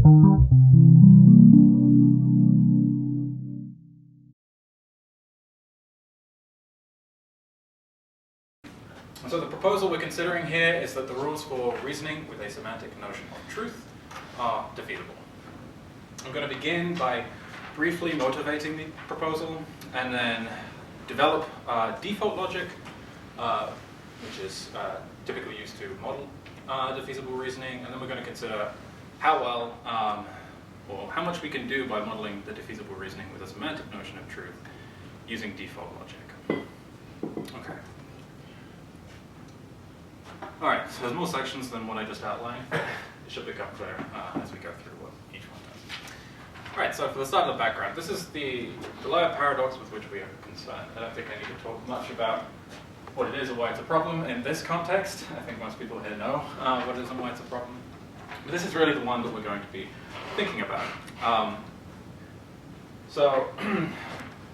So the proposal we're considering here is that the rules for reasoning with a semantic notion of truth are defeasible. I'm going to begin by briefly motivating the proposal and then develop default logic, which is typically used to model defeasible reasoning, and then we're going to consider how well or how much we can do by modeling the defeasible reasoning with a semantic notion of truth using default logic. Okay. All right, so there's more sections than what I just outlined. It should become clear as we go through what each one does. All right, so for the start of the background, this is the layer paradox with which we are concerned. I don't think I need to talk much about what it is or why it's a problem in this context. I think most people here know what it is and why it's a problem. But this is really the one that we're going to be thinking about. So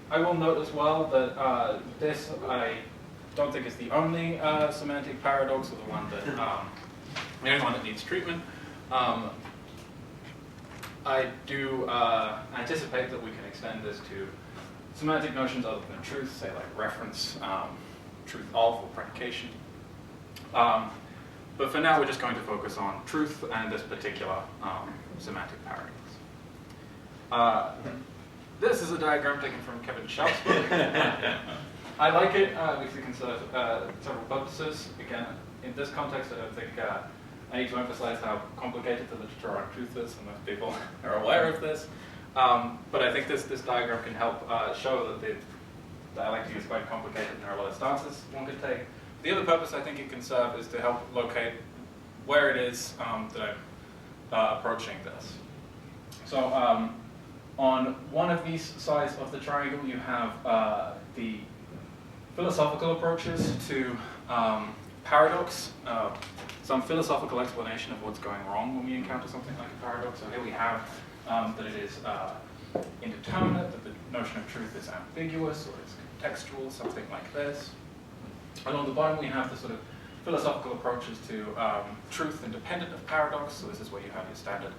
I will note as well that this I don't think is the only semantic paradox, or the one that the only one that needs treatment. I do anticipate that we can extend this to semantic notions other than truth, say like reference, truth of, or predication. But for now, we're just going to focus on truth and this particular semantic paradox. This is a diagram taken from Kevin Sharp's book. I like it because it can serve several purposes. Again, in this context, I don't think I need to emphasize how complicated the literature on truth is, and most people are aware of this. But I think this diagram can help show that the dialectic is quite complicated and there are a lot of stances one could take. The other purpose I think it can serve is to help locate where it is that I'm approaching this. So on one of these sides of the triangle, you have the philosophical approaches to paradox, some philosophical explanation of what's going wrong when we encounter something like a paradox. So here we have that it is indeterminate, that the notion of truth is ambiguous or it's contextual, something like this. And on the bottom we have the sort of philosophical approaches to truth independent of paradox. So this is where you have your standard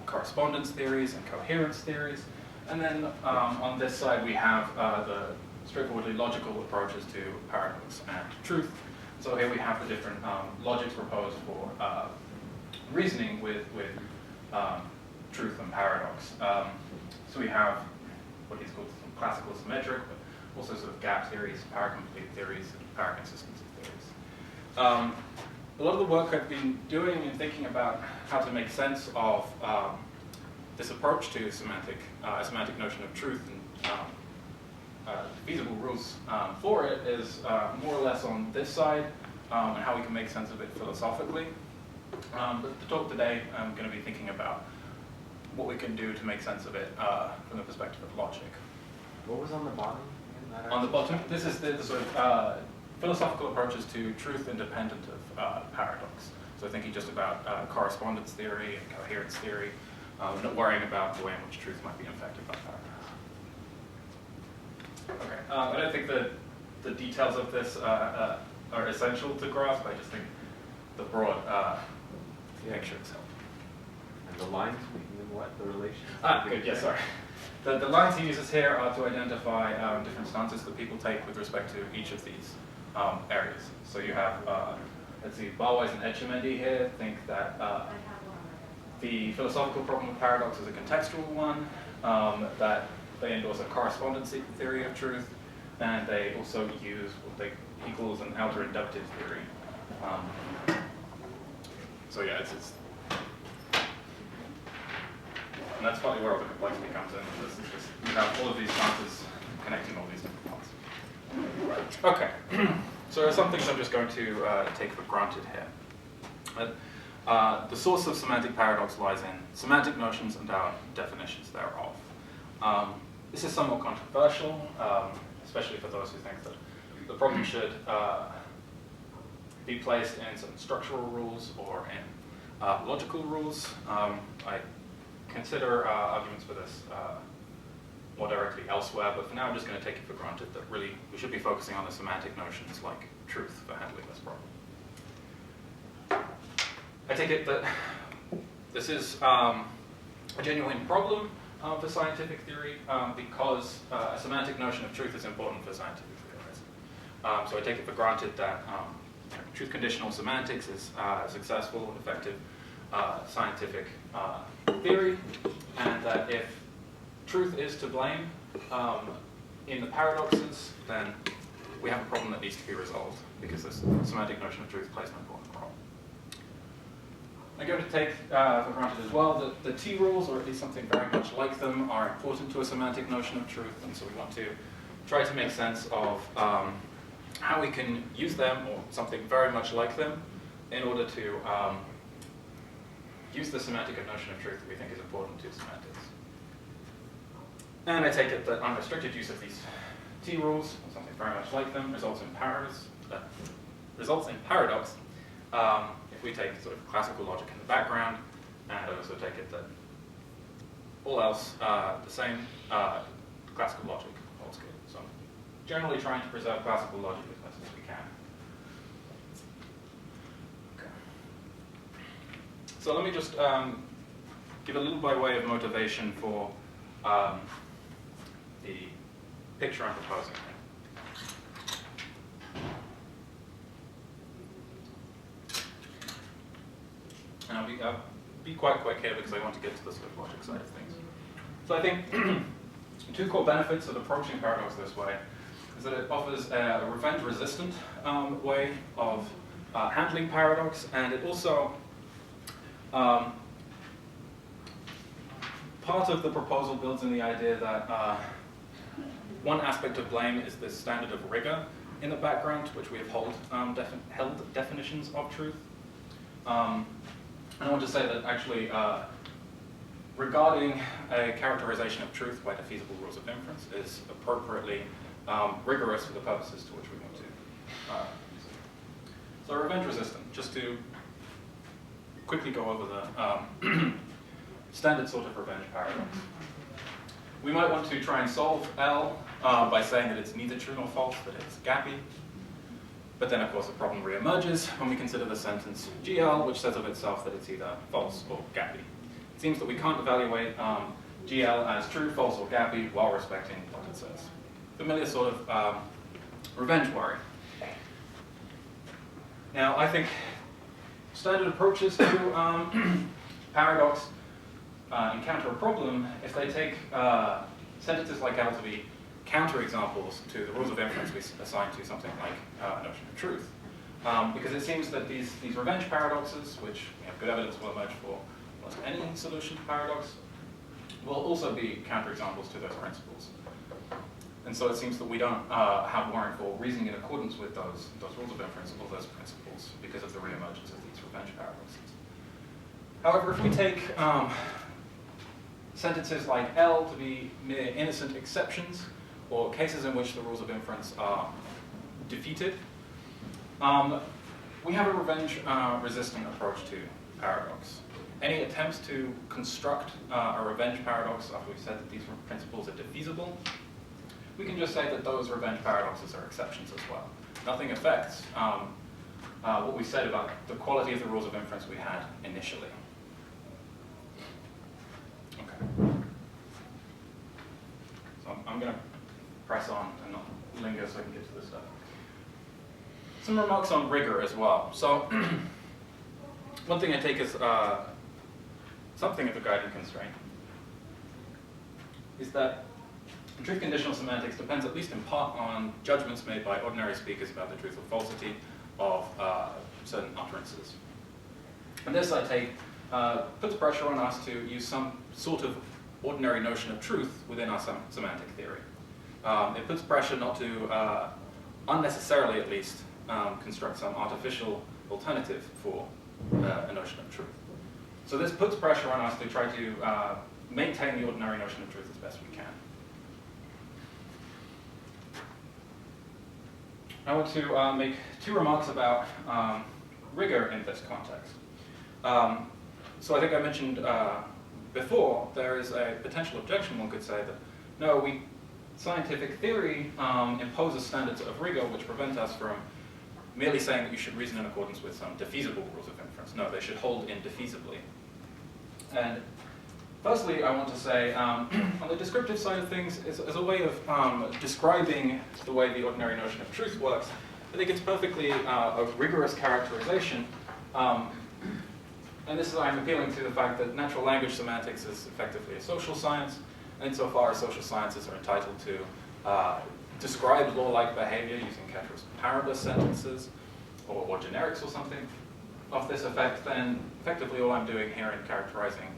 correspondence theories and coherence theories. And then on this side we have the straightforwardly logical approaches to paradox and truth. So here we have the different logics proposed for reasoning with truth and paradox. So we have what is called classical symmetric, but also sort of gap theories, paracomplete theories, and paraconsistency theories. A lot of the work I've been doing and thinking about how to make sense of this approach to a semantic notion of truth and feasible rules for it is more or less on this side and how we can make sense of it philosophically. But the talk today, I'm going to be thinking about what we can do to make sense of it from the perspective of logic. What was on the bottom? On the bottom, this is the sort of philosophical approaches to truth independent of paradox. So thinking just about correspondence theory and coherence theory, not worrying about the way in which truth might be affected by paradox. Okay, I don't think that the details of this are essential to grasp. I just think the broad picture is helpful. And the lines, what? The relation? Good, yes, sorry. The lines he uses here are to identify different stances that people take with respect to each of these areas. So you have, let's see, Barwise and Etchemendy here think that the philosophical problem of paradox is a contextual one, that they endorse a correspondence theory of truth, and they also use what they equals an outer inductive theory. So yeah, it's and that's probably where all the complexity comes in. This is just, you have all of these stances connecting all these different parts. Okay, so there are some things I'm just going to take for granted here. The source of semantic paradox lies in semantic notions and our definitions thereof. This is somewhat controversial, especially for those who think that the problem should be placed in some structural rules or in logical rules. I consider arguments for this more directly elsewhere, but for now I'm just going to take it for granted that really we should be focusing on the semantic notions like truth for handling this problem. I take it that This is a genuine problem for scientific theory because a semantic notion of truth is important for scientific theories. So I take it for granted that truth-conditional semantics is successful and effective scientific theory, and that if truth is to blame in the paradoxes, then we have a problem that needs to be resolved because this semantic notion of truth plays an important role. I'm going to take for granted as well that the T-rules, or at least something very much like them, are important to a semantic notion of truth, and so we want to try to make sense of how we can use them, or something very much like them, in order to use the semantic notion of truth that we think is important to semantics. And I take it that unrestricted use of these T-rules, or something very much like them, results in paradox. If we take sort of classical logic in the background, and I also take it that all else the same, classical logic holds good. So I'm generally trying to preserve classical logic as best as we can. Okay. So let me just give a little by way of motivation for the picture I'm proposing. And I'll be quite quick here because I want to get to the sort of logic side of things. So I think two core benefits of approaching paradox this way is that it offers a revenge-resistant way of handling paradox, and it also part of the proposal builds in the idea that one aspect of blame is this standard of rigor in the background, to which we have held definitions of truth. And I want to say that actually, regarding a characterization of truth by defeasible rules of inference is appropriately rigorous for the purposes to which we want to use it. So revenge resistant, just to quickly go over the standard sort of revenge paradox. We might want to try and solve L by saying that it's neither true nor false, that it's gappy. But then, of course, the problem reemerges when we consider the sentence GL, which says of itself that it's either false or gappy. It seems that we can't evaluate GL as true, false, or gappy while respecting what it says. Familiar sort of revenge worry. Now, I think standard approaches to paradox encounter a problem if they take sentences like L to be counterexamples to the rules of inference we assign to something like a notion of truth. Because it seems that these revenge paradoxes, which we have good evidence will emerge for almost any solution to paradox, will also be counterexamples to those principles. And so it seems that we don't have warrant for reasoning in accordance with those rules of inference or those principles because of the reemergence of these revenge paradoxes. However, if we take sentences like L to be mere innocent exceptions, or cases in which the rules of inference are defeated, we have a revenge-resistant approach to paradox. Any attempts to construct a revenge paradox after we've said that these principles are defeasible, we can just say that those revenge paradoxes are exceptions as well. Nothing affects what we said about the quality of the rules of inference we had initially. Okay. So I'm going to press on and not linger so I can get to this stuff. Some remarks on rigor as well. So one thing I take as something of a guiding constraint is that truth-conditional semantics depends at least in part on judgments made by ordinary speakers about the truth or falsity of certain utterances. And this, I take, puts pressure on us to use some sort of ordinary notion of truth within our semantic theory. It puts pressure not to, unnecessarily at least, construct some artificial alternative for a notion of truth. So this puts pressure on us to try to maintain the ordinary notion of truth as best we can. I want to make two remarks about rigor in this context. So I think I mentioned before, there is a potential objection one could say that, no, scientific theory imposes standards of rigor which prevent us from merely saying that you should reason in accordance with some defeasible rules of inference. No, they should hold indefeasibly. And firstly, I want to say, on the descriptive side of things, as a way of describing the way the ordinary notion of truth works, I think it's perfectly a rigorous characterization. And this is, I'm appealing to the fact that natural language semantics is effectively a social science, and insofar as social sciences are entitled to describe law-like behavior using ceteris paribus sentences, or generics or something of this effect, then effectively all I'm doing here in characterizing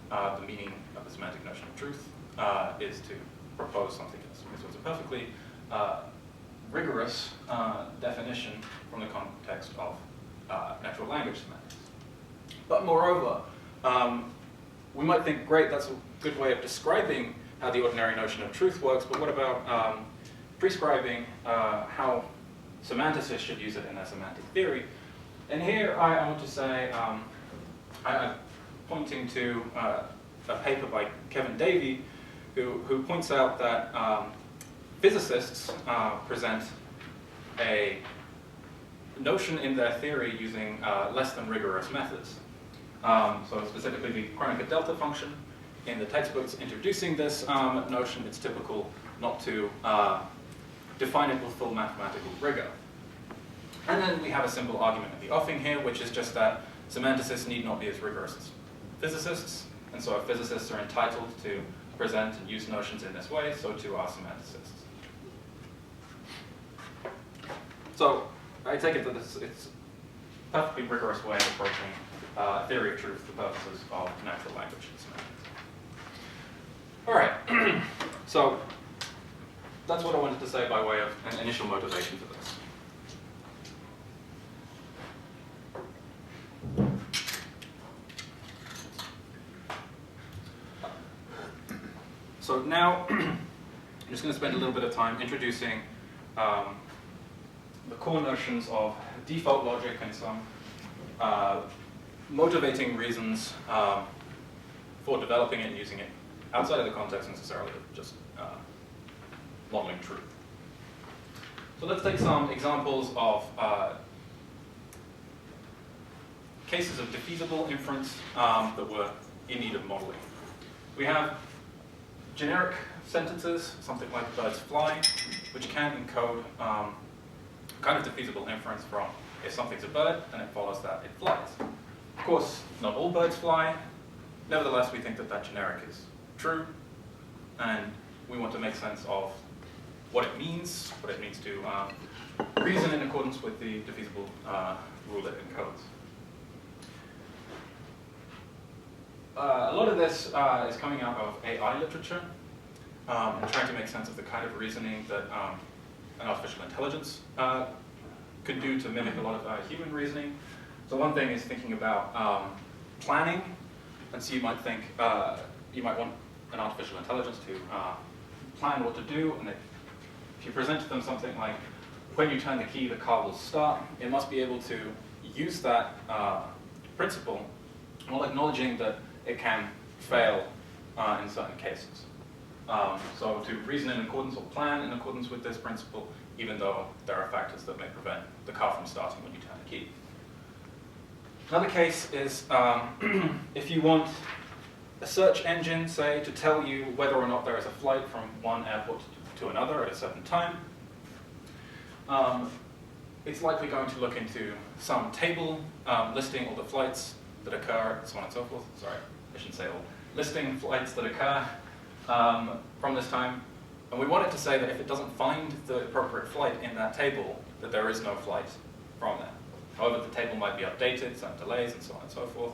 the meaning of the semantic notion of truth is to propose something else. So it's a perfectly rigorous definition from the context of natural language semantics. But moreover, we might think, great, that's a good way of describing how the ordinary notion of truth works, but what about prescribing how semanticists should use it in their semantic theory? And here I want to say, I'm pointing to a paper by Kevin Davey, who points out that physicists present a notion in their theory using less than rigorous methods. So specifically the Kronecker delta function. In the textbooks introducing this notion, it's typical not to define it with full mathematical rigor. And then we have a simple argument at the offing here, which is just that semanticists need not be as rigorous as physicists, and so if physicists are entitled to present and use notions in this way, so too are semanticists. So I take it that it's a perfectly rigorous way of approaching theory of truth for purposes of natural language semantics. All right, so that's what I wanted to say by way of an initial motivation for this. So now, I'm just going to spend a little bit of time introducing the core notions of default logic and some motivating reasons for developing it and using it outside of the context necessarily of just modeling truth. So let's take some examples of cases of defeasible inference that were in need of modeling. We have generic sentences, something like birds fly, which can encode kind of defeasible inference from if something's a bird, then it follows that it flies. Of course, not all birds fly. Nevertheless, we think that that generic is true, and we want to make sense of what it means to reason in accordance with the defeasible rule it encodes. A lot of this is coming out of AI literature, and trying to make sense of the kind of reasoning that an artificial intelligence could do to mimic a lot of human reasoning. So one thing is thinking about planning, and so you might think, you might want an artificial intelligence to plan what to do, and if you present to them something like, when you turn the key, the car will start, it must be able to use that principle while acknowledging that it can fail in certain cases. So to reason in accordance or plan in accordance with this principle, even though there are factors that may prevent the car from starting when you turn the key. Another case is if you want a search engine, say, to tell you whether or not there is a flight from one airport to another at a certain time, it's likely going to look into some table listing all the flights that occur, so on and so forth. Sorry, I shouldn't say all. Listing flights that occur from this time. And we want it to say that if it doesn't find the appropriate flight in that table, that there is no flight from there. However, the table might be updated, some delays, and so on and so forth.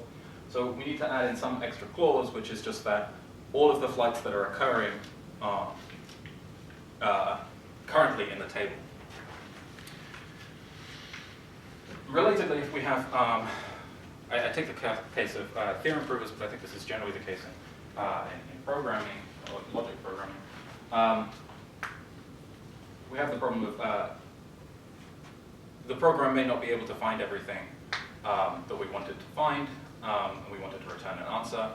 So we need to add in some extra clause, which is just that all of the flights that are occurring are currently in the table. Relatedly, if we have, I take the case of theorem provers, but I think this is generally the case in programming, or logic programming. We have the problem of the program may not be able to find everything that we wanted to find, and we wanted to return an answer.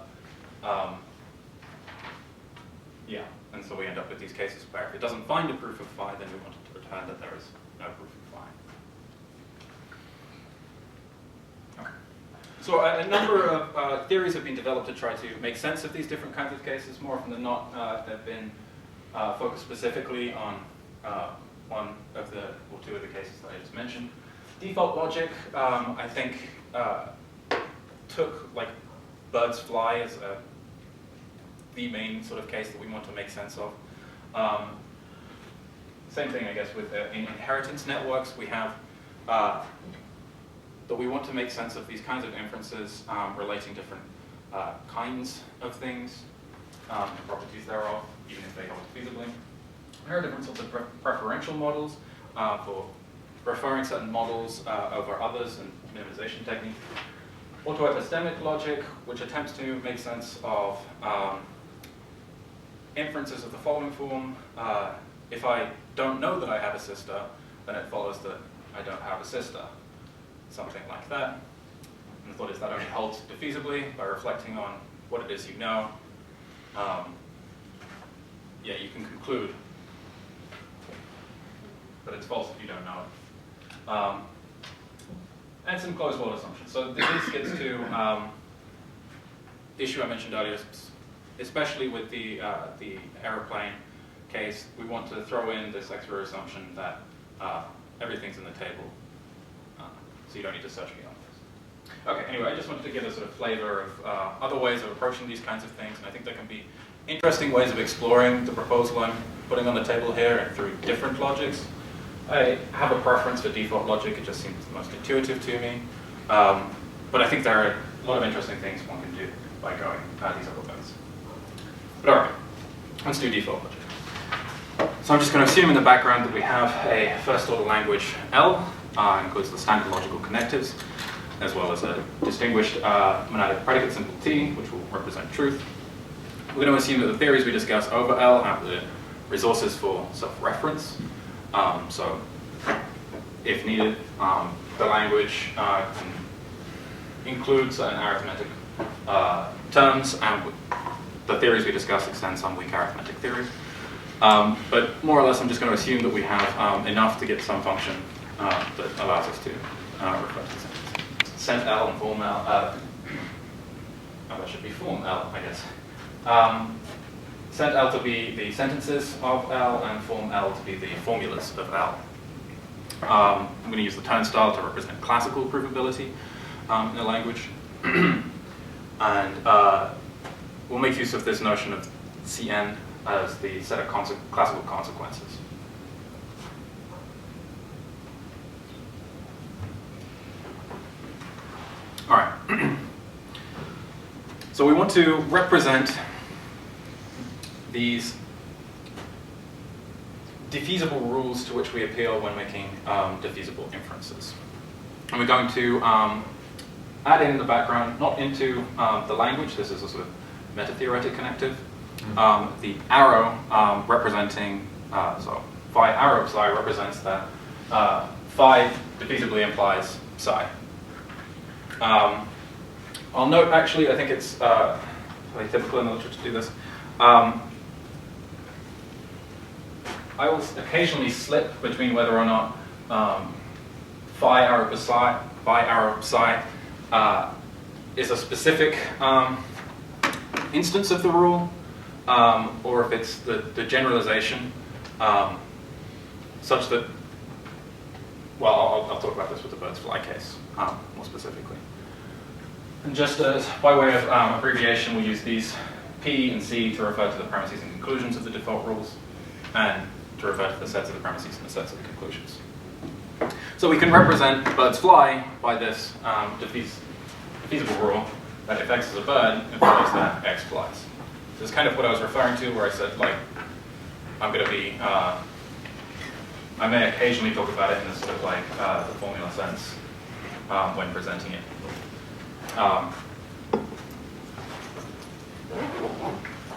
Yeah, and so we end up with these cases where if it doesn't find a proof of phi, then we want it to return that there is no proof of phi. Okay. So a number of theories have been developed to try to make sense of these different kinds of cases. More often than not, they've been focused specifically on one of the, or two of the cases that I just mentioned. Default logic, I think, took like birds fly as the main sort of case that we want to make sense of. Same thing, I guess, with in inheritance networks. We have that we want to make sense of these kinds of inferences relating different kinds of things and properties thereof, even if they hold feasibly. There are different sorts of preferential models for preferring certain models over others and minimization technique. Auto-epistemic logic, which attempts to make sense of inferences of the following form. If I don't know that I have a sister, then it follows that I don't have a sister. Something like that. And the thought is that only holds defeasibly by reflecting on what it is you know. Yeah, you can conclude that it's false if you don't know it. And some closed world assumptions. So this gets to the issue I mentioned earlier, especially with the aeroplane case. We want to throw in this extra assumption that everything's in the table, so you don't need to search beyond this. Okay, anyway, I just wanted to give a sort of flavor of other ways of approaching these kinds of things, and I think there can be interesting ways of exploring the proposal I'm putting on the table here and through different logics. I have a preference for default logic, it just seems the most intuitive to me. But I think there are a lot of interesting things one can do by going these other ways. But alright, let's do default logic. So I'm just going to assume in the background that we have a first order language L, includes the standard logical connectives, as well as a distinguished monadic predicate symbol T, which will represent truth. We're going to assume that the theories we discuss over L have the resources for self-reference. So, if needed, the language can include certain arithmetic terms, and the theories we discuss extend some weak arithmetic theories. But more or less, I'm just going to assume that we have enough to get some function that allows us to refer to sentence. Sent L and form L. That should be form L, I guess. Sent L to be the sentences of L, and form L to be the formulas of L. I'm going to use the turnstile to represent classical provability in the language. And we'll make use of this notion of Cn as the set of classical consequences. All right. So we want to represent these defeasible rules to which we appeal when making defeasible inferences. And we're going to add in the background, not into the language, this is a sort of meta-theoretic connective, the arrow representing, so phi arrow psi represents that phi defeasibly implies psi. I'll note, actually, I think it's very typical in the literature to do this. I will occasionally slip between whether or not phi arrow psi is a specific instance of the rule, or if it's the generalization, such that, well, I'll talk about this with the bird's fly case more specifically. And just as by way of abbreviation, we'll use these P and C to refer to the premises and conclusions of the default rules, and to refer to the sets of the premises and the sets of the conclusions. So we can represent bird's fly by this defeasible rule that if X is a bird, it follows that X flies. This is kind of what I was referring to, where I said, like, I'm going to be, I may occasionally talk about it in a sort of like the formula sense when presenting it.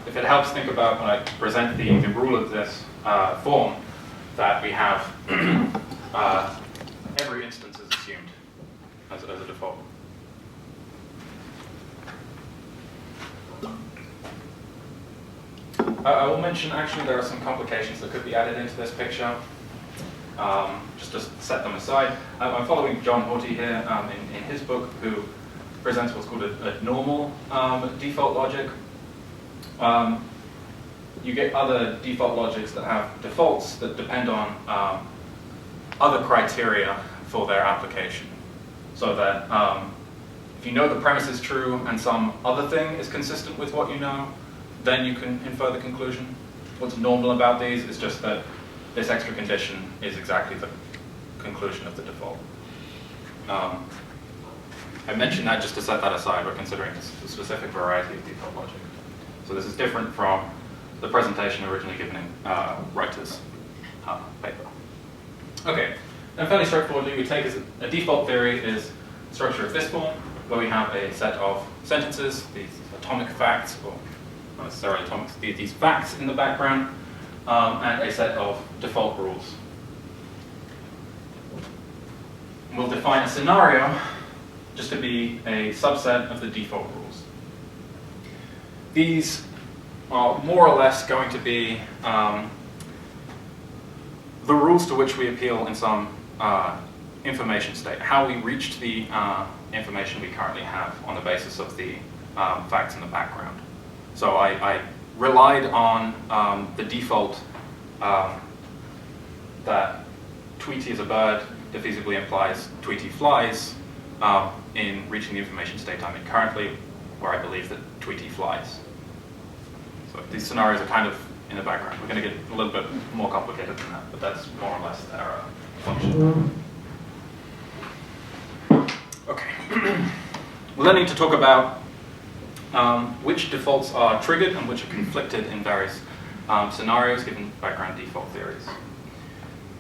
If it helps, think about when I present the rule of this form, that we have every instance is assumed as a default. I will mention, actually, there are some complications that could be added into this picture, just to set them aside. I'm following John Horty here in his book, who presents what's called a normal default logic. You get other default logics that have defaults that depend on other criteria for their application. So that if you know the premise is true and some other thing is consistent with what you know, then you can infer the conclusion. What's normal about these is just that this extra condition is exactly the conclusion of the default. I mentioned that just to set that aside. We're considering a specific variety of default logic. So this is different from the presentation originally given in Writer's paper. Okay, then fairly straightforwardly, we take as a default theory is structure of this form, where we have a set of sentences, these atomic facts, or not necessarily atomic, these facts in the background, and a set of default rules. We'll define a scenario just to be a subset of the default rules. These are more or less going to be the rules to which we appeal in some information state, how we reached the information we currently have on the basis of the facts in the background. So I relied on the default that Tweety is a bird defeasibly implies Tweety flies in reaching the information state I'm in currently, where I believe that Tweety flies. So these scenarios are kind of in the background. We're going to get a little bit more complicated than that, but that's more or less their function. Okay. We'll then need to talk about which defaults are triggered and which are conflicted in various scenarios given background default theories.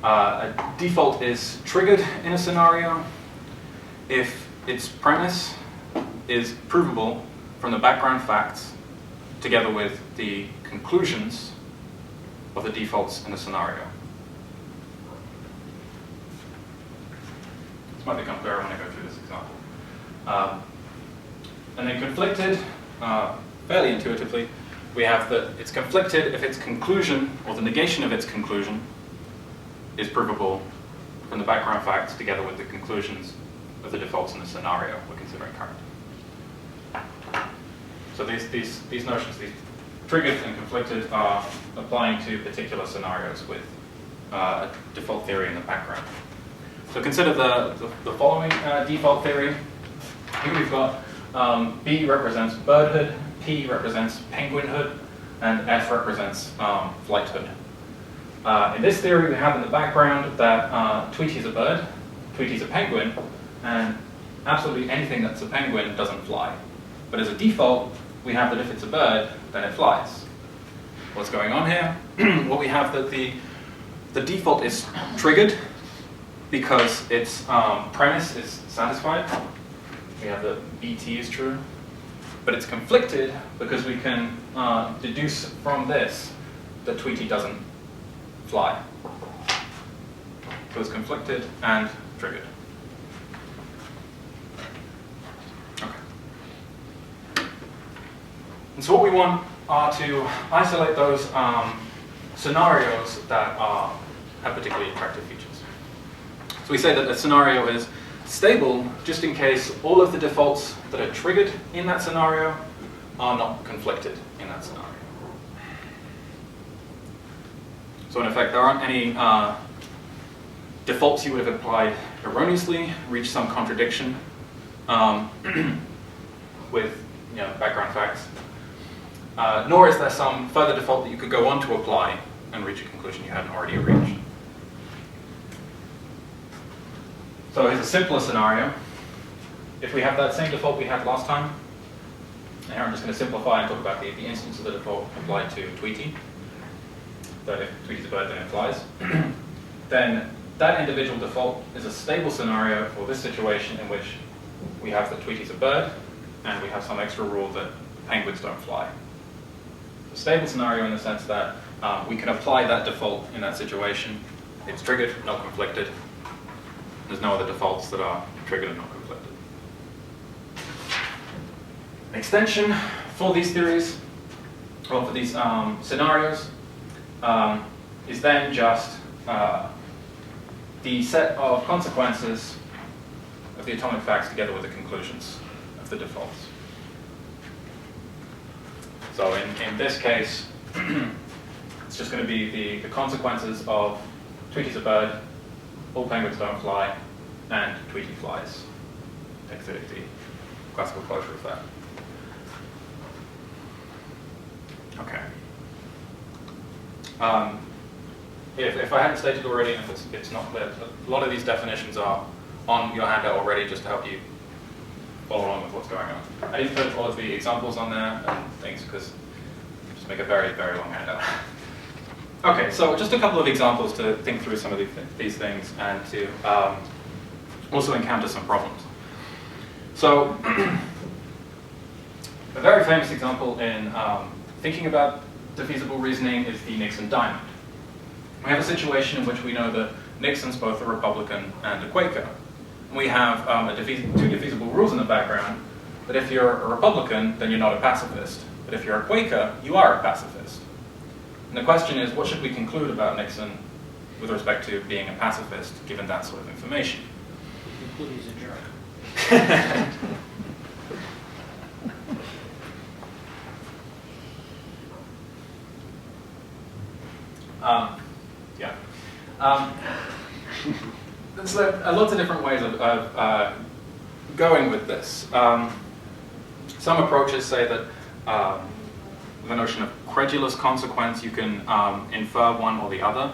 A default is triggered in a scenario if its premise is provable from the background facts together with the conclusions of the defaults in the scenario. This might become clearer when I go through this example. And then conflicted, fairly intuitively, we have that it's conflicted if its conclusion, or the negation of its conclusion, is provable from the background facts together with the conclusions of the defaults in the scenario we're considering currently. So these notions, these triggered and conflicted, are applying to particular scenarios with a default theory in the background. So consider the following default theory. Here we've got B represents birdhood, P represents penguinhood, and F represents flighthood. In this theory, we have in the background that Tweety's a bird, Tweety's a penguin, and absolutely anything that's a penguin doesn't fly. But as a default, we have that if it's a bird, then it flies. What's going on here? Well, we have that the default is triggered because its premise is satisfied. We have that BT is true. But it's conflicted because we can deduce from this that Tweety doesn't fly. So it's conflicted and triggered. Okay. And so what we want are to isolate those scenarios that have particularly attractive features. So we say that a scenario is stable just in case all of the defaults that are triggered in that scenario are not conflicted in that scenario. So in effect, there aren't any defaults you would have applied erroneously, reach some contradiction with background facts, nor is there some further default that you could go on to apply and reach a conclusion you hadn't already reached. So here's a simpler scenario. If we have that same default we had last time, and here I'm just going to simplify and talk about the instance of the default applied to Tweety. That if Tweety's a bird, then it flies. Then that individual default is a stable scenario for this situation in which we have that Tweety's a bird, and we have some extra rule that penguins don't fly. A stable scenario in the sense that we can apply that default in that situation. It's triggered, not conflicted. There's no other defaults that are triggered and not conflicted. An extension for these theories, or for these scenarios, is then just the set of consequences of the atomic facts together with the conclusions of the defaults. So in this case, it's just going to be the consequences of Tweety's a bird, all penguins don't fly, and Tweety flies. Take the classical closure of that. Okay. If I hadn't stated already, and if it's not clear, a lot of these definitions are on your handout already just to help you follow along with what's going on. I didn't put all of the examples on there and things because just make a very, very long handout. Okay, so just a couple of examples to think through some of these things and to also encounter some problems. So, a very famous example in thinking about defeasible reasoning is the Nixon diamond. We have a situation in which we know that Nixon's both a Republican and a Quaker. And we have two defeasible rules in the background, that if you're a Republican, then you're not a pacifist. But if you're a Quaker, you are a pacifist. And the question is, what should we conclude about Nixon with respect to being a pacifist, given that sort of information? You conclude he's a jerk. There's lots of different ways of going with this. Some approaches say that the notion of credulous consequence, you can infer one or the other,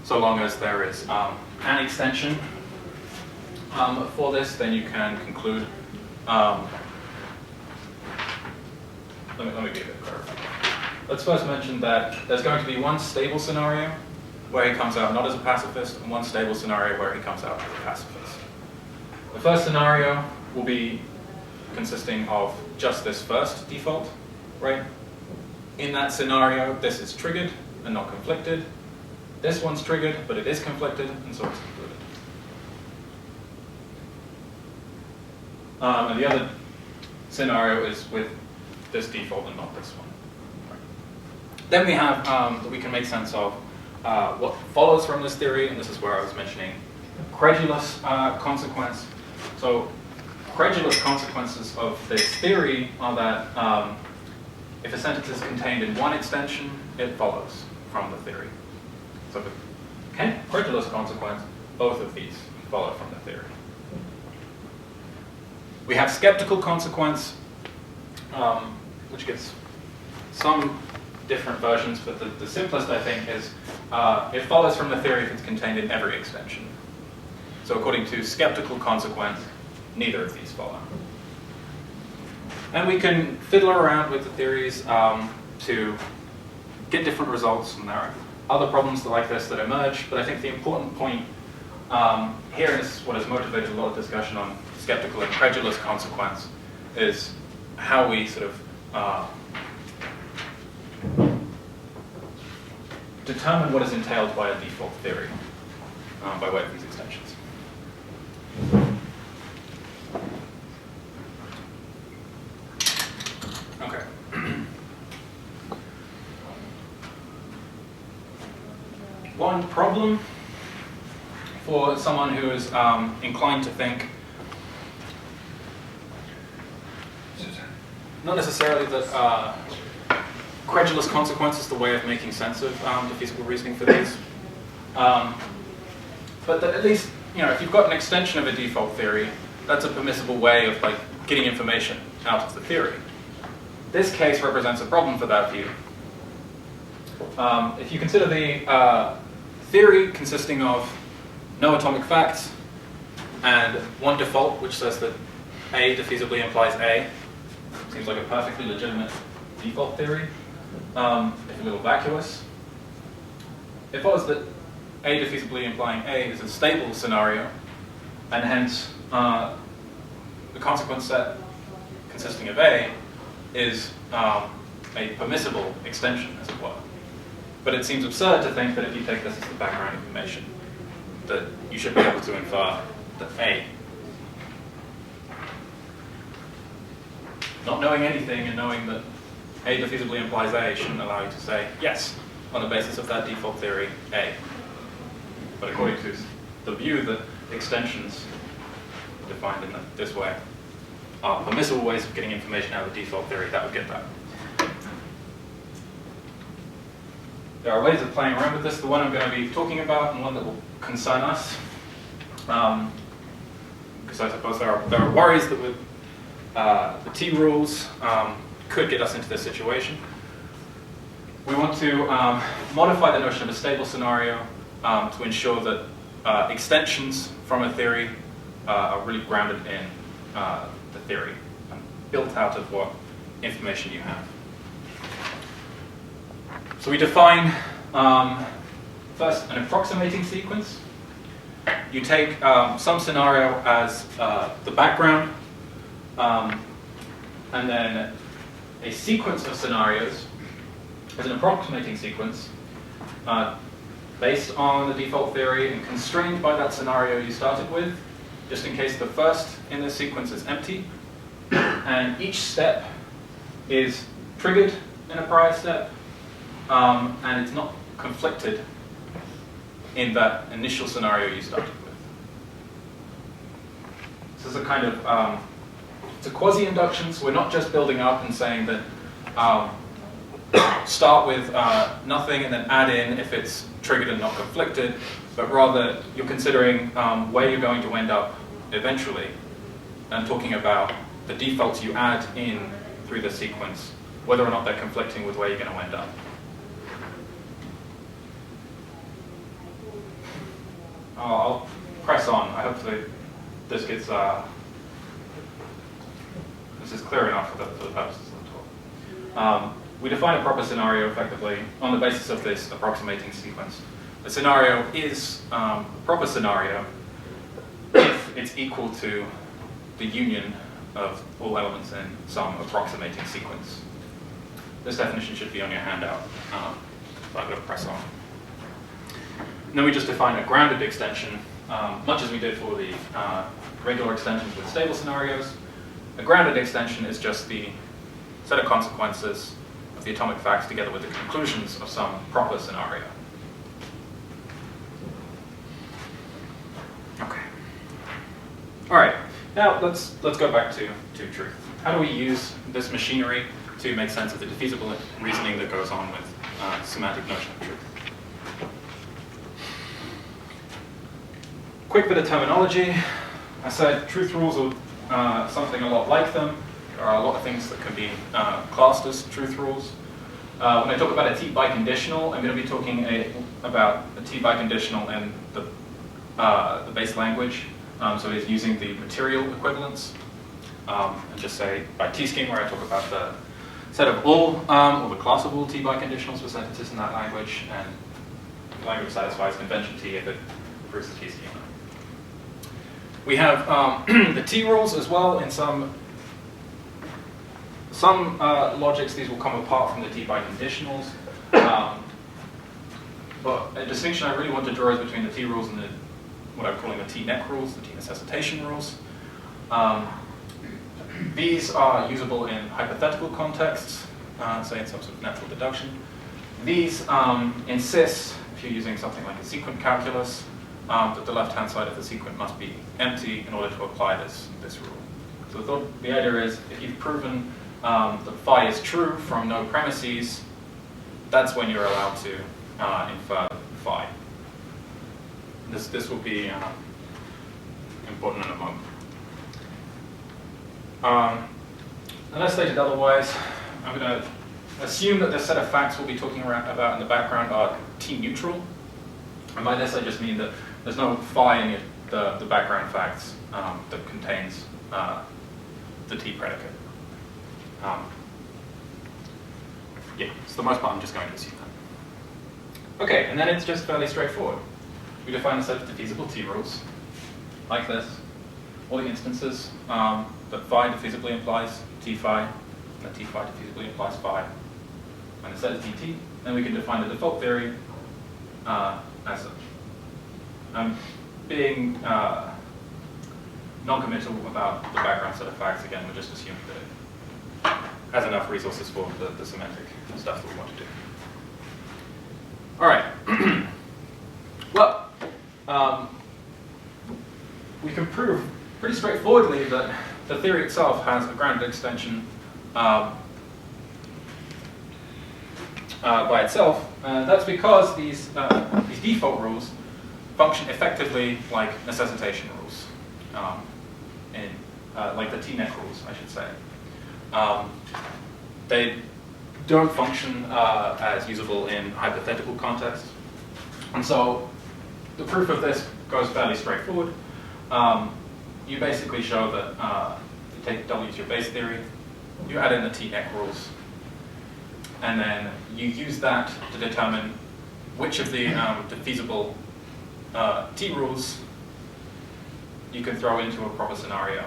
so long as there is an extension for this, then you can conclude. Let me be a bit clearer. Let's first mention that there's going to be one stable scenario where he comes out not as a pacifist, and one stable scenario where he comes out as a pacifist. The first scenario will be consisting of just this first default, right? In that scenario, this is triggered and not conflicted. This one's triggered, but it is conflicted, and so it's concluded. And the other scenario is with this default and not this one. Right. Then we have that we can make sense of what follows from this theory, and this is where I was mentioning credulous consequence. So credulous consequences of this theory are that if a sentence is contained in one extension, it follows from the theory. So the credulous consequence, both of these follow from the theory. We have skeptical consequence, which gets some different versions, but the simplest, I think, is it follows from the theory if it's contained in every extension. So according to skeptical consequence, neither of these follow. And we can fiddle around with the theories to get different results, and there are other problems like this that emerge, but I think the important point here, and this is what has motivated a lot of discussion on skeptical and credulous consequence, is how we sort of determine what is entailed by a default theory by way of these extensions. Okay. One problem for someone who is inclined to think not necessarily that credulous consequence is the way of making sense of defeasible reasoning for these, but that at least, if you've got an extension of a default theory, that's a permissible way of getting information out of the theory. This case represents a problem for that view. If you consider the theory consisting of no atomic facts and one default which says that A defeasibly implies A, seems like a perfectly legitimate default theory, if a little vacuous. It follows that A defeasibly implying A is a stable scenario, and hence the consequence set consisting of A is a permissible extension, as it were. But it seems absurd to think that if you take this as the background information, that you should be able to infer that A. Not knowing anything and knowing that A defeasibly implies A shouldn't allow you to say, yes, on the basis of that default theory, A. But according to the view that extensions defined in this way are permissible ways of getting information out of the default theory that would get that. There are ways of playing around with this. The one I'm going to be talking about and one that will concern us, because I suppose there are worries that with the T-rules could get us into this situation. We want to modify the notion of a stable scenario to ensure that extensions from a theory are really grounded in the theory and built out of what information you have. So we define first an approximating sequence. You take some scenario as the background, and then a sequence of scenarios as an approximating sequence based on the default theory and constrained by that scenario you started with, just in case the first in this sequence is empty. And each step is triggered in a prior step, and it's not conflicted in that initial scenario you started with. This is a kind of, it's a quasi-induction, so we're not just building up and saying that start with nothing and then add in if it's triggered and not conflicted, but rather you're considering where you're going to end up eventually and talking about the defaults you add in through the sequence, whether or not they're conflicting with where you're going to end up. I'll press on. I hope that this gets this is clear enough for the purposes of the talk. We define a proper scenario effectively on the basis of this approximating sequence. The scenario is a proper scenario if it's equal to the union of all elements in some approximating sequence. This definition should be on your handout, so I'm going to press on. And then we just define a grounded extension, much as we did for the regular extensions with stable scenarios. A grounded extension is just the set of consequences of the atomic facts together with the conclusions of some proper scenario. Okay. All right. Now let's go back to truth. How do we use this machinery to make sense of the defeasible reasoning that goes on with semantic notion of truth? Quick bit of terminology. I said truth rules are something a lot like them. There are a lot of things that can be classed as truth rules. When I talk about a T biconditional, I'm going to be talking about a T biconditional in the base language. So it's using the material equivalence. And just say by T-scheme, where I talk about the set of all, or the class of all T biconditionals for sentences in that language, and the language satisfies convention T if it proves the T-scheme. We have the T-rules as well. In some logics, these will come apart from the T biconditionals. But a distinction I really want to draw is between the T-rules and what I'm calling the T-neck rules, the T-necessitation rules. These are usable in hypothetical contexts, say in some sort of natural deduction. These insist, if you're using something like a sequent calculus, that the left-hand side of the sequent must be empty in order to apply this rule. So the idea is, if you've proven that phi is true from no premises, that's when you're allowed to infer phi. This will be important in a moment. Unless stated otherwise, I'm going to assume that the set of facts we'll be talking about in the background are T-neutral. And by this I just mean that there's no phi in the background facts that contains the T predicate. Yeah, so the most part I'm just going to assume that. Okay, and then it's just fairly straightforward. We define a set of defeasible T-rules, like this. All the instances that phi defeasibly implies T phi, and that T phi defeasibly implies phi. And the set is DT, then we can define the default theory as such. I'm being non-committal about the background set of facts. Again, we're just assuming that it has enough resources for the semantic stuff that we want to do. All right. Well, we can prove pretty straightforwardly that the theory itself has a grounded extension by itself. That's because these default rules function effectively like necessitation rules, like the T-net rules, I should say. They don't function as usable in hypothetical contexts. And so the proof of this goes fairly straightforward. You basically show that you take W as your base theory, you add in the T-net rules, and then you use that to determine which of the defeasible T-rules you can throw into a proper scenario.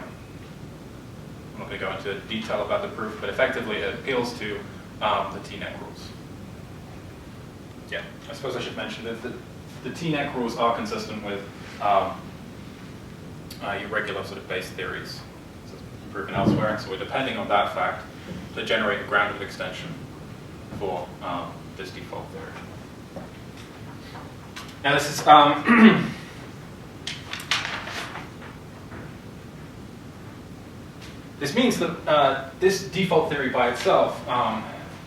I'm not going to go into detail about the proof, but effectively it appeals to the T-net rules. Yeah, I suppose I should mention that the T-net rules are consistent with your regular sort of base theories. So it's proven elsewhere, so we're depending on that fact to generate a grounded extension for this default theory. Now this is this means that this default theory by itself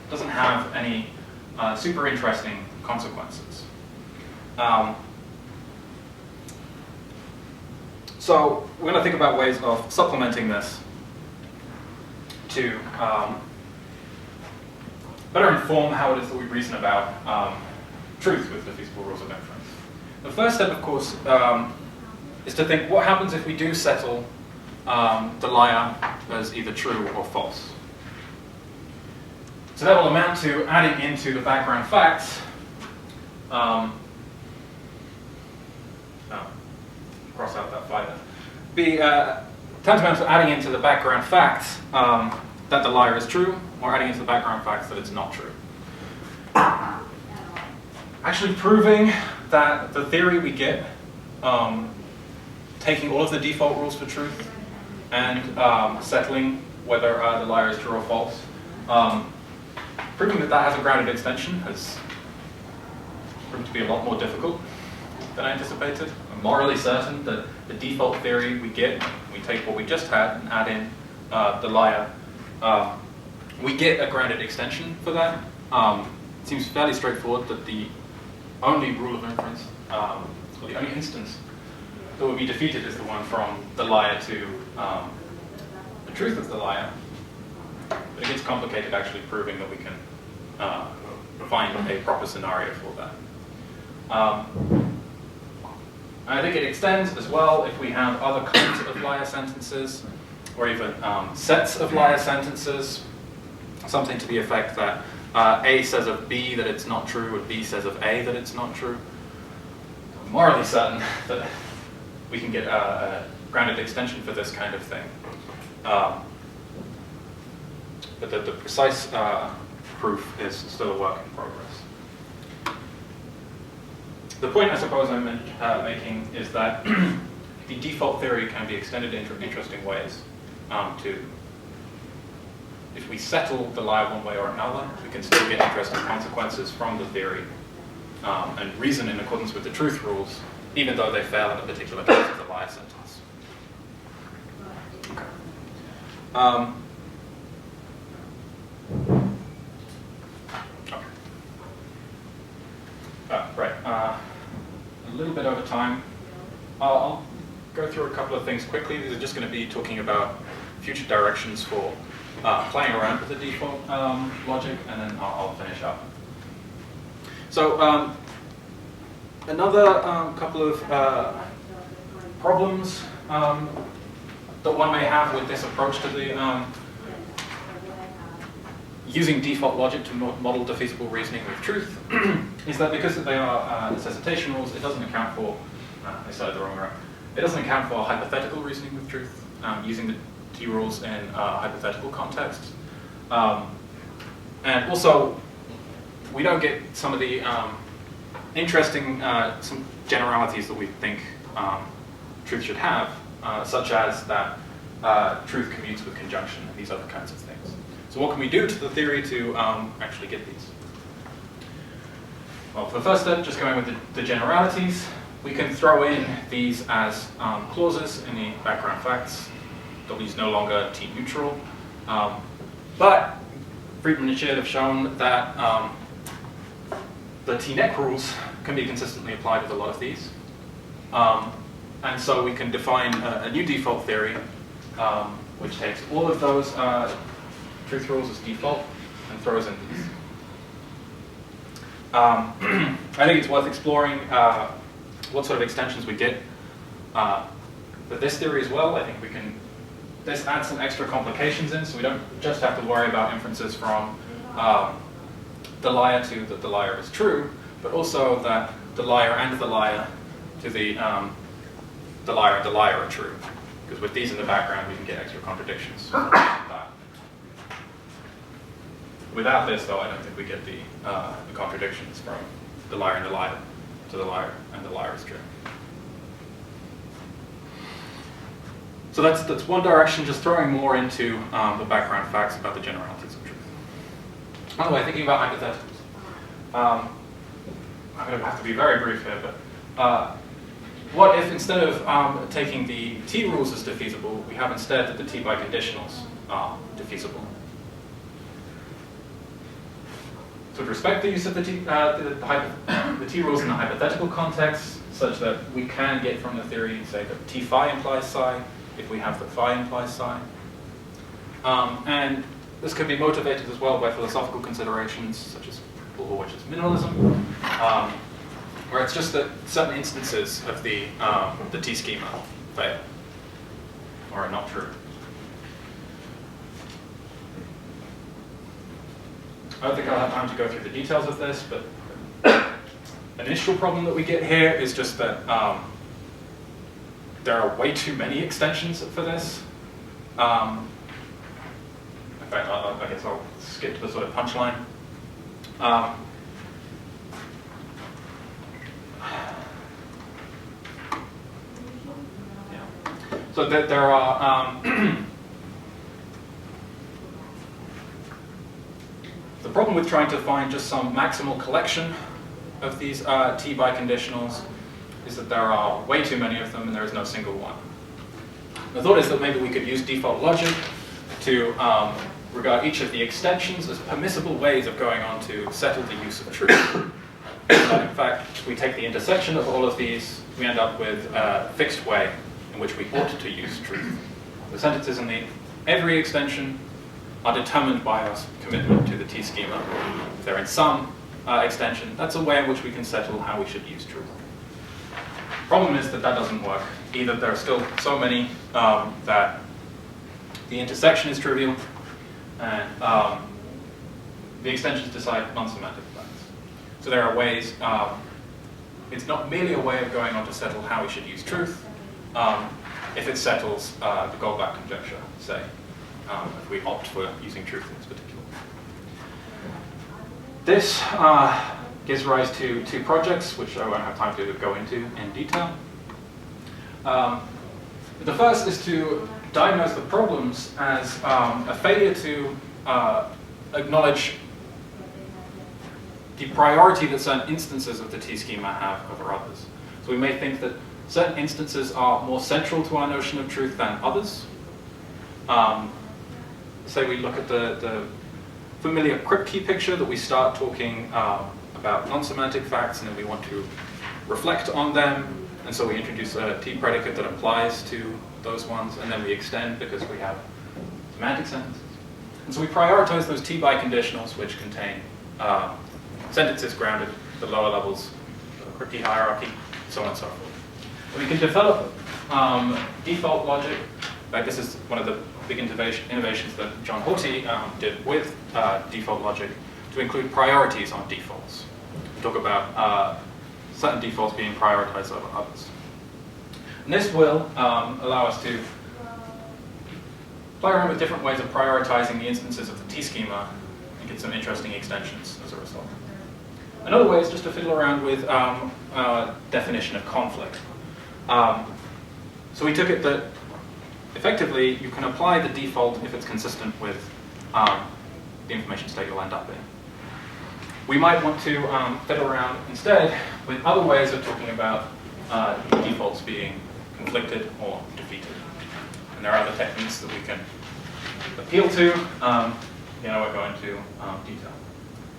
doesn't have any super interesting consequences. So we're going to think about ways of supplementing this to better inform how it is that we reason about truth with defeasible rules of inference. The first step, of course, is to think what happens if we do settle the liar as either true or false. So that will amount to adding into the background facts cross out that phi there. Be tantamount to adding into the background facts that the liar is true, or adding into the background facts that it's not true. Actually proving that the theory we get, taking all of the default rules for truth and settling whether the liar is true or false, proving that that has a grounded extension has proved to be a lot more difficult than I anticipated. I'm morally certain that the default theory we get, we take what we just had and add in the liar, we get a grounded extension for that. It seems fairly straightforward that the only rule of inference, or the only instance that would be defeated is the one from the liar to the truth of the liar. But it gets complicated actually proving that we can find a proper scenario for that. I think it extends as well if we have other kinds of liar sentences, or even sets of liar sentences, something to the effect that A says of B that it's not true, and B says of A that it's not true. I'm morally certain that we can get a grounded extension for this kind of thing. But the precise proof is still a work in progress. The point I suppose I'm making is that the default theory can be extended in interesting ways. If we settle the liar one way or another, we can still get interesting consequences from the theory and reason in accordance with the truth rules, even though they fail in a particular case of the liar sentence. Okay. Right. A little bit over time. I'll go through a couple of things quickly. These are just going to be talking about future directions for playing around with the default logic, and then I'll finish up. So another couple of problems that one may have with this approach to the using default logic to model defeasible reasoning with truth is that because they are necessitation rules, it doesn't account for, I started the wrong route, it doesn't account for hypothetical reasoning with truth using the T-rules in hypothetical contexts. And also, we don't get some of the interesting some generalities that we think truth should have, such as that truth commutes with conjunction and these other kinds of things. So what can we do to the theory to actually get these? Well, for the first step, just going with the generalities, we can throw in these as clauses in the background facts W is no longer T-neutral. But Friedman and Shid have shown that the T-neck rules can be consistently applied with a lot of these. And so we can define a new default theory, which takes all of those truth rules as default and throws in these. I think it's worth exploring what sort of extensions we get for this theory as well. I think we can, this adds some extra complications in, so we don't just have to worry about inferences from the liar to that the liar is true, but also that the liar and the liar to the liar and the liar are true. Because with these in the background, we can get extra contradictions. Without this, though, I don't think we get the contradictions from the liar and the liar to the liar and the liar is true. So that's one direction, just throwing more into the background facts about the generalities of truth. By the way, thinking about hypotheticals. I'm going to have to be very brief here, but what if instead of taking the T-rules as defeasible, we have instead that the T biconditionals are defeasible? So with respect to the use of the T-rules in the hypothetical context, such that we can get from the theory, say, that T phi implies psi, if we have that phi implies psi. And this could be motivated as well by philosophical considerations, such as minimalism, where it's just that certain instances of the T schema fail, or are not true. I don't think I'll have time to go through the details of this, but an initial problem that we get here is just that there are way too many extensions for this. In fact, I guess I'll skip to the sort of punchline. So that there are the problem with trying to find just some maximal collection of these T biconditionals is that there are way too many of them and there is no single one. The thought is that maybe we could use default logic to regard each of the extensions as permissible ways of going on to settle the use of truth. In fact, we take the intersection of all of these, we end up with a fixed way in which we ought to use truth. The sentences in every extension are determined by our commitment to the T schema. If they're in some extension, that's a way in which we can settle how we should use truth. The problem is that that doesn't work. Either there are still so many that the intersection is trivial, and the extensions decide non-semantic facts. So there are ways, it's not merely a way of going on to settle how we should use truth, if it settles the Goldbach conjecture, say, if we opt for using truth in this particular. This gives rise to two projects, which I won't have time to go into in detail. The first is to diagnose the problems as a failure to acknowledge the priority that certain instances of the T schema have over others. So we may think that certain instances are more central to our notion of truth than others. Say we look at the familiar crypt key picture that we start talking about non-semantic facts, and then we want to reflect on them, and so we introduce a T predicate that applies to those ones, and then we extend because we have semantic sentences. And so we prioritize those T biconditionals, which contain sentences grounded at the lower levels of the crypt key hierarchy, so on and so forth. And we can develop default logic. In fact, this is one of the big innovations that John Horty did with default logic, to include priorities on defaults. We talk about certain defaults being prioritized over others. And this will allow us to play around with different ways of prioritizing the instances of the T schema and get some interesting extensions as a result. Another way is just to fiddle around with our definition of conflict. So we took it that effectively you can apply the default if it's consistent with the information state you'll end up in. We might want to fiddle around instead with other ways of talking about defaults being conflicted or defeated. And And there are other techniques that we can appeal to. I won't go into detail.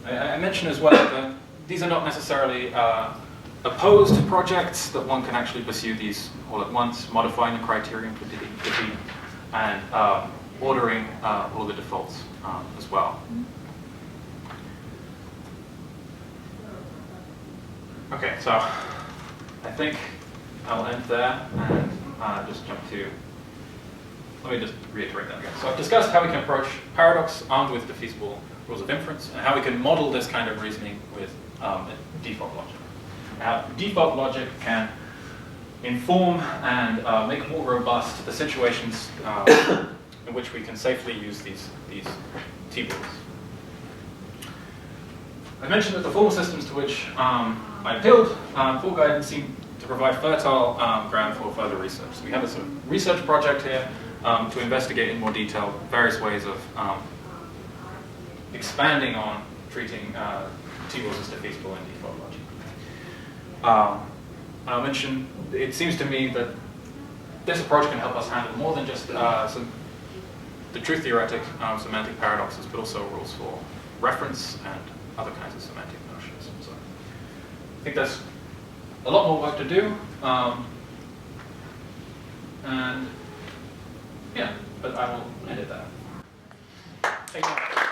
I mentioned as well that these are not necessarily opposed projects, that one can actually pursue these all at once, modifying the criterion for defeat and ordering all the defaults as well. Okay, so I think I'll end there and just jump to, let me just reiterate that again. So I've discussed how we can approach paradox armed with defeasible rules of inference, and how we can model this kind of reasoning with default logic. Now, default logic can inform and make more robust the situations in which we can safely use these T-rules. I mentioned that the formal systems to which I appealed for guidance seem to provide fertile ground for further research. So we have a sort of research project here to investigate in more detail various ways of expanding on treating T-rules as defeasible in default logic. I'll mention, it seems to me that this approach can help us handle more than just the truth theoretic semantic paradoxes, but also rules for reference and other kinds of semantic notions. So I think there's a lot more work to do. And yeah, but I will end it there. Thank you.